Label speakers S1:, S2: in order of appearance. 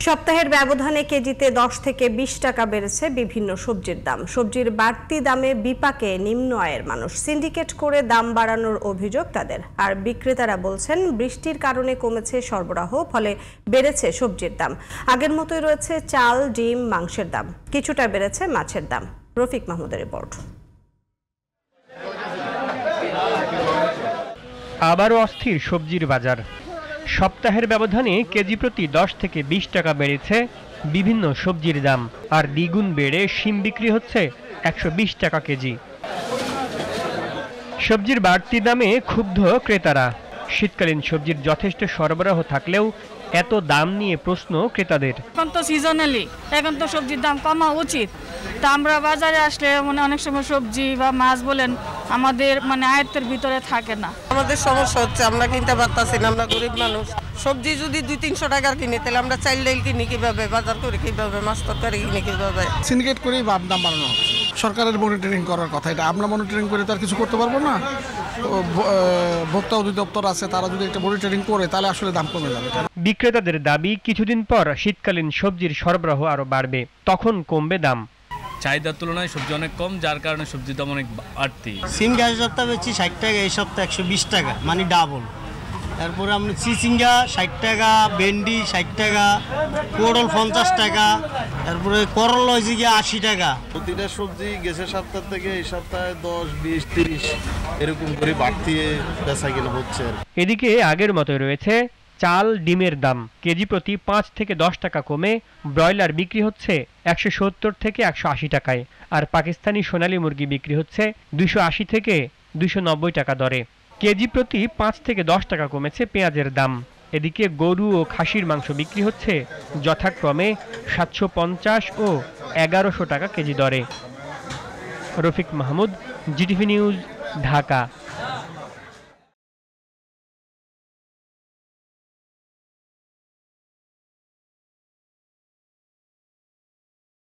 S1: সপ্তাহের ব্যবধানে কেজিতে 10 থেকে 20 টাকা বেড়েছে বিভিন্ন সবজির দাম। সবজির বাড়তি দামে বিপাকে নিম্ন আয়ের মানুষ। সিন্ডিকেট করে দাম বাড়ানোর অভিযোগ তাদের। আর বিক্রেতারা বলছেন বৃষ্টির কারণে কমেছে সরবরাহ, ফলে বেড়েছে সবজির দাম। আগের মতোই রয়েছে চাল, ডিম, মাংসের দাম। কিছুটা বেড়েছে মাছের দাম। রফিক মাহমুদের রিপোর্ট।
S2: আবারও অস্থির সবজির বাজার। সপ্তাহের ব্যবধানে কেজি প্রতি 10 থেকে 20 টাকা বেড়েছে বিভিন্ন সবজির দাম। আর দ্বিগুণ বেড়ে শিম বিক্রি হচ্ছে 120 টাকা কেজি। সবজির বাড়তি দামে ক্ষুব্ধ ক্রেতারা। শীতকালীন সবজির যথেষ্ট সরবরাহ থাকলেও এত দাম নিয়ে প্রশ্ন ক্রেতাদের।
S3: এখন তো সিজনালি, এখন তো সবজির দাম কমা উচিত। তা আমরা বাজারে আসলে অনেক সময় সবজি বা মাছ বলেন আমাদের আয়ত্তের ভিতরে থাকে না।
S4: আমাদের সমস্যা হচ্ছে আমরা কিনতে পারতাছি না, আমরা গরিব মানুষ। সবজি যদি 200-300 টাকার কিনি তাহলে আমরা চাল ডাল কিনি কিভাবে, বাজার করে কিভাবে, মাছ তরকারি কিনি কিভাবে?
S5: সিন্ডিকেট করেই দাম বাড়ানো হচ্ছে। সরকারের মনিটরিং করার কথা, এটা আমরা মনিটরিং করে তার কিছু করতে পারবো না। ভোক্তা অধিদপ্তর আছে, তারা যদি একটা মনিটরিং করে তাহলে আসলে দাম কমে যাবে।
S2: বিক্রেতাদের দাবি কিছুদিন পর শীতকালীন সবজির সরবরাহ আরো বাড়বে, তখন কমবে দাম।
S6: চাহিদার তুলনায় সবজি অনেক কম, যার কারণে সবজির দাম অনেক বাড়তি।
S7: সিম গ্যাস সপ্তাহে বেচি 60 টাকা, এই সপ্তাহে 120 টাকা, মানে ডাবল। তারপরে আমরা চিচিঙ্গা 60 টাকা, ভেন্ডি 60 টাকা, পটল 50 টাকা, তারপরে করলা হয়েছে গিয়ে 80 টাকা।
S8: প্রতিটা সবজি গেছে সপ্তাহ থেকে এই সপ্তাহে 10, 20, 30 এরকম করে বাড়তি বেচা কিনা হচ্ছে।
S2: এদিকে আগের মতোই রয়েছে চাল, ডিমের দাম। কেজি প্রতি 5 থেকে 10 টাকা কমে ব্রয়লার বিক্রি হচ্ছে 170 থেকে 180 টাকায়। আর পাকিস্তানি সোনালী মুরগি বিক্রি হচ্ছে 280 থেকে 290 টাকা দরে। কেজি প্রতি 5 থেকে 10 টাকা কমেছে পেঁয়াজের দাম। এদিকে গরু ও খাসির মাংস বিক্রি হচ্ছে যথাক্রমে 750 ও 1100 টাকা কেজি দরে। Rafiq Mahmud, GTV news, Dhaka.